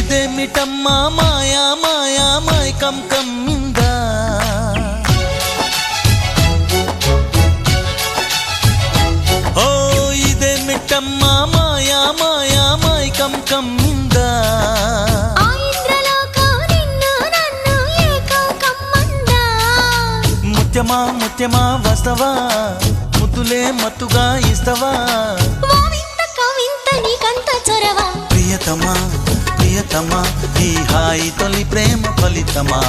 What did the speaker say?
ఇదేమిటమ్మా మాయా మాయా మైకం కమ్మిందా ఓ ఇదేమిటమ్మా మాయా మాయా మైకం కమ్మిందా ముత్యమా ముత్యమా వస్తవా ముద్దులే మత్తుగా ఇస్తవా ప్రియతమా ప్రియతమా ఈ హాయి తొలి ప్రేమ ఫలితమా